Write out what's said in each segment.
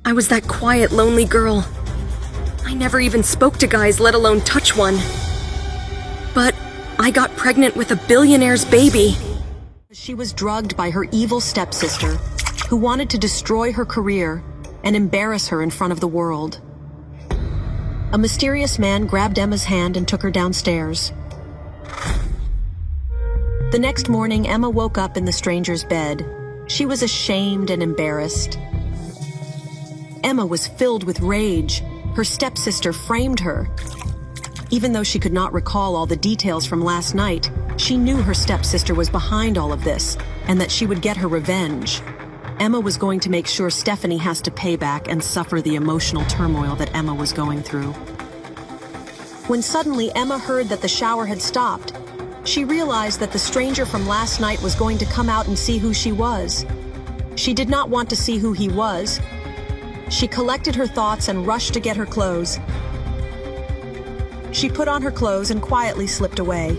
I was that quiet, lonely girl. I never even spoke to guys, let alone touch one. But I got pregnant with a billionaire's baby. She was drugged by her evil stepsister, who wanted to destroy her career and embarrass her in front of the world. A mysterious man grabbed Emma's hand and took her downstairs. The next morning, Emma woke up in the stranger's bed. She was ashamed and embarrassed. Emma was filled with rage. Her stepsister framed her. Even though she could not recall all the details from last night, she knew her stepsister was behind all of this and that she would get her revenge. Emma was going to make sure Stephanie has to pay back and suffer the emotional turmoil that Emma was going through. When suddenly Emma heard that the shower had stopped, she realized that the stranger from last night was going to come out and see who she was. She did not want to see who he was. She collected her thoughts and rushed to get her clothes. She put on her clothes and quietly slipped away.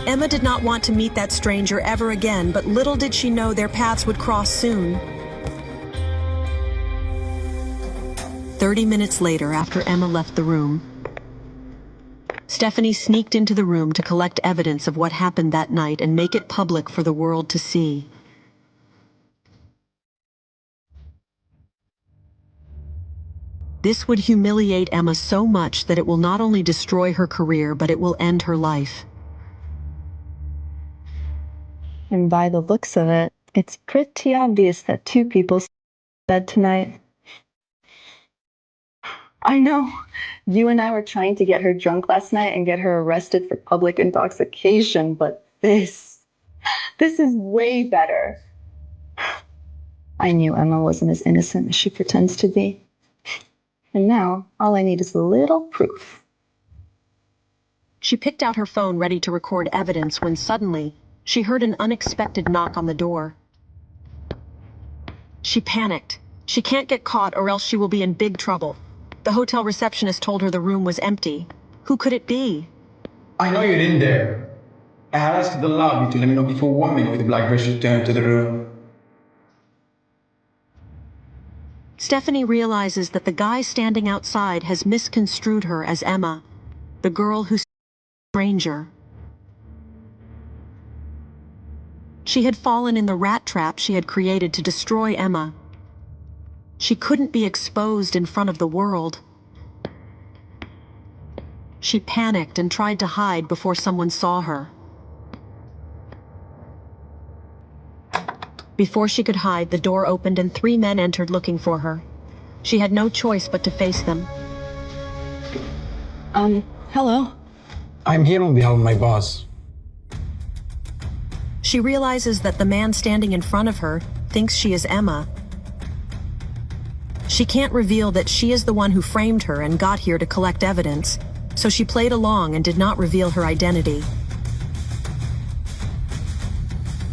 Emma did not want to meet that stranger ever again, but little did she know their paths would cross soon. 30 minutes later, after Emma left the room, Stephanie sneaked into the room to collect evidence of what happened that night and make it public for the world to see. This would humiliate Emma so much that it will not only destroy her career, but it will end her life. And by the looks of it, it's pretty obvious that two people bed tonight. I know. You and I were trying to get her drunk last night and get her arrested for public intoxication, but this is way better. I knew Emma wasn't as innocent as she pretends to be. And now, all I need is a little proof. She picked out her phone ready to record evidence when suddenly, she heard an unexpected knock on the door. She panicked. She can't get caught or else she will be in big trouble. The hotel receptionist told her the room was empty. Who could it be? I know you're in there. I had asked the lobby to let me know before 1 minute if the black dress returned to the room. Stephanie realizes that the guy standing outside has misconstrued her as Emma, the girl who's a stranger. She had fallen in the rat trap she had created to destroy Emma. She couldn't be exposed in front of the world. She panicked and tried to hide before someone saw her. Before she could hide, the door opened and 3 men entered looking for her. She had no choice but to face them. Hello? I'm here on behalf of my boss. She realizes that the man standing in front of her thinks she is Emma. She can't reveal that she is the one who framed her and got here to collect evidence, so she played along and did not reveal her identity.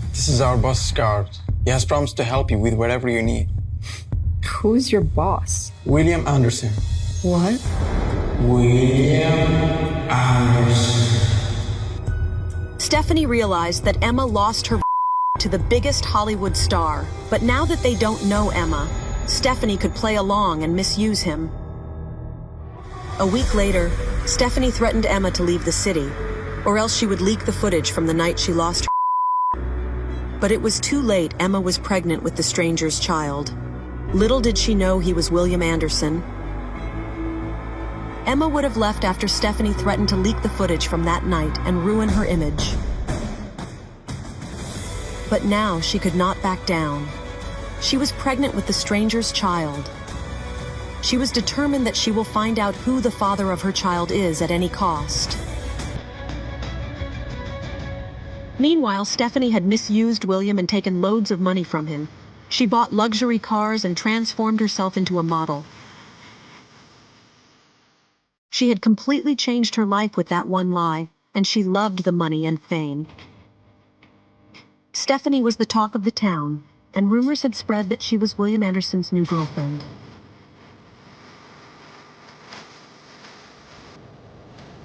This is our boss, Scarlett. He has promised to help you with whatever you need. Who's your boss? William Anderson. What? William Anderson. Stephanie realized that Emma lost her to the biggest Hollywood star, but now that they don't know Emma, Stephanie could play along and misuse him. A week later, Stephanie threatened Emma to leave the city, or else she would leak the footage from the night she lost her. But it was too late. Emma was pregnant with the stranger's child. Little did she know he was William Anderson. Emma would have left after Stephanie threatened to leak the footage from that night and ruin her image. But now she could not back down. She was pregnant with the stranger's child. She was determined that she will find out who the father of her child is at any cost. Meanwhile, Stephanie had misused William and taken loads of money from him. She bought luxury cars and transformed herself into a model. She had completely changed her life with that one lie, and she loved the money and fame. Stephanie was the talk of the town, and rumors had spread that she was William Anderson's new girlfriend.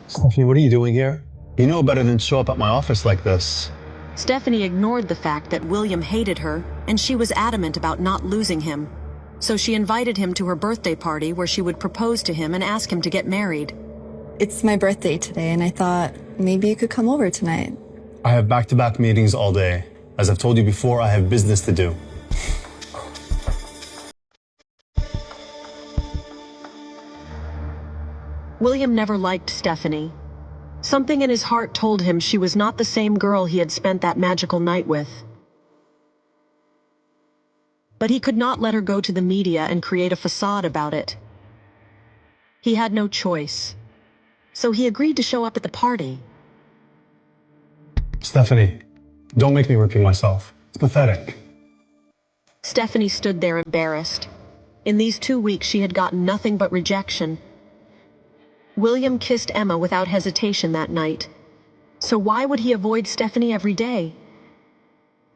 Stephanie, what are you doing here? You know better than show up at my office like this. Stephanie ignored the fact that William hated her, and she was adamant about not losing him. So she invited him to her birthday party where she would propose to him and ask him to get married. It's my birthday today, and I thought maybe you could come over tonight. I have back-to-back meetings all day. As I've told you before, I have business to do. William never liked Stephanie. Something in his heart told him she was not the same girl he had spent that magical night with. But he could not let her go to the media and create a facade about it. He had no choice. So he agreed to show up at the party. Stephanie, don't make me repeat myself. It's pathetic. Stephanie stood there embarrassed. In these 2 weeks, she had gotten nothing but rejection. William kissed Emma without hesitation that night. So why would he avoid Stephanie every day?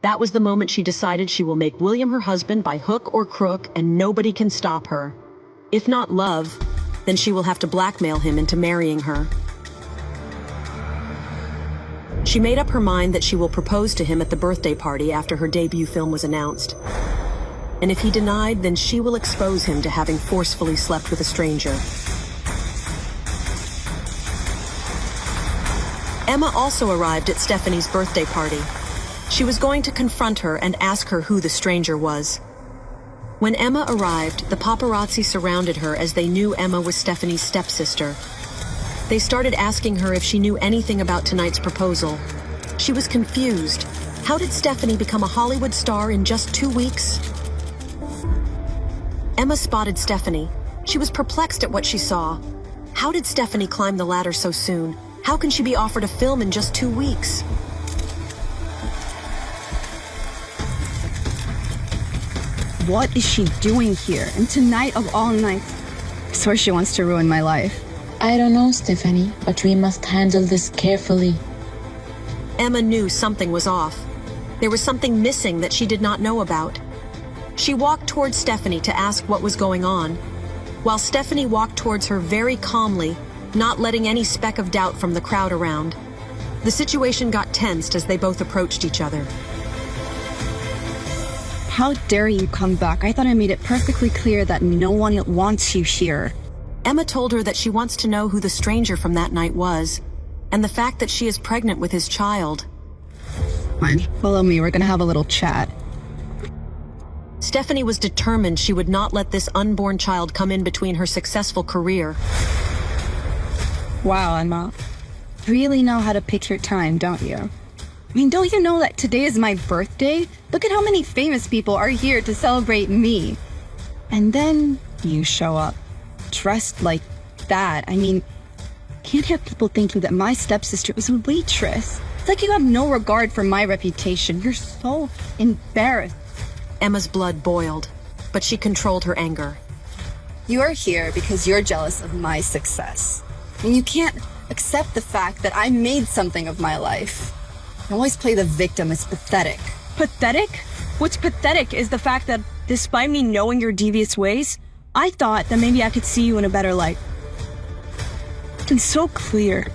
That was the moment she decided she will make William her husband by hook or crook, and nobody can stop her. If not love, then she will have to blackmail him into marrying her. She made up her mind that she will propose to him at the birthday party after her debut film was announced. And if he denied, then she will expose him to having forcefully slept with a stranger. Emma also arrived at Stephanie's birthday party. She was going to confront her and ask her who the stranger was. When Emma arrived, the paparazzi surrounded her as they knew Emma was Stephanie's stepsister. They started asking her if she knew anything about tonight's proposal. She was confused. How did Stephanie become a Hollywood star in just 2 weeks? Emma spotted Stephanie. She was perplexed at what she saw. How did Stephanie climb the ladder so soon? How can she be offered a film in just 2 weeks? What is she doing here? And tonight of all nights? I swear she wants to ruin my life. I don't know, Stephanie, but we must handle this carefully. Emma knew something was off. There was something missing that she did not know about. She walked towards Stephanie to ask what was going on, while Stephanie walked towards her very calmly, not letting any speck of doubt from the crowd around. The situation got tensed as they both approached each other. How dare you come back? I thought I made it perfectly clear that no one wants you here. Emma told her that she wants to know who the stranger from that night was, and the fact that she is pregnant with his child. Fine, follow me. We're gonna have a little chat. Stephanie was determined she would not let this unborn child come in between her successful career. Wow, Emma. You really know how to pick your time, don't you? I mean, don't you know that today is my birthday? Look at how many famous people are here to celebrate me. And then you show up, dressed like that. I mean, can't have people thinking that my stepsister was a waitress. It's like you have no regard for my reputation. You're so embarrassed. Emma's blood boiled, but she controlled her anger. You are here because you're jealous of my success. And you can't accept the fact that I made something of my life. You always play the victim. It's pathetic. Pathetic? What's pathetic is the fact that, despite me knowing your devious ways, I thought that maybe I could see you in a better light. It's so clear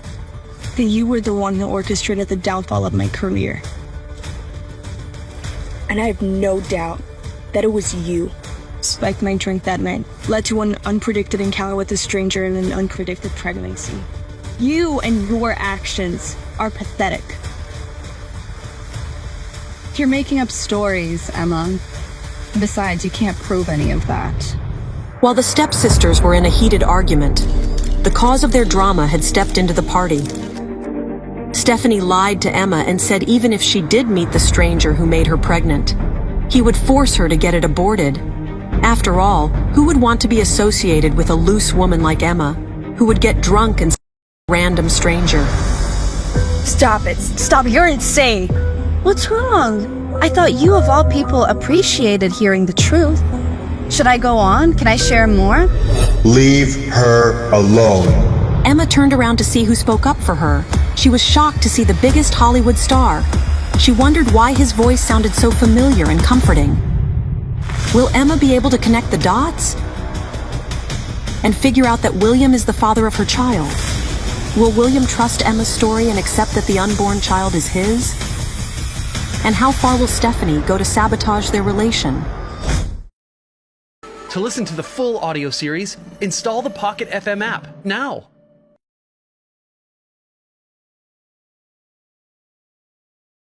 that you were the one who orchestrated the downfall of my career. And I have no doubt that it was you. Spiked my drink that night, led to an unpredicted encounter with a stranger and an unpredicted pregnancy. You and your actions are pathetic. You're making up stories, Emma. Besides, you can't prove any of that. While the stepsisters were in a heated argument, the cause of their drama had stepped into the party. Stephanie lied to Emma and said even if she did meet the stranger who made her pregnant, he would force her to get it aborted. After all, who would want to be associated with a loose woman like Emma, who would get drunk and a random stranger? Stop it. Stop. You're insane. What's wrong? I thought you of all people appreciated hearing the truth. Should I go on? Can I share more? Leave her alone. Emma turned around to see who spoke up for her. She was shocked to see the biggest Hollywood star. She wondered why his voice sounded so familiar and comforting. Will Emma be able to connect the dots? And figure out that William is the father of her child? Will William trust Emma's story and accept that the unborn child is his? And how far will Stephanie go to sabotage their relation? To listen to the full audio series, install the Pocket FM app now.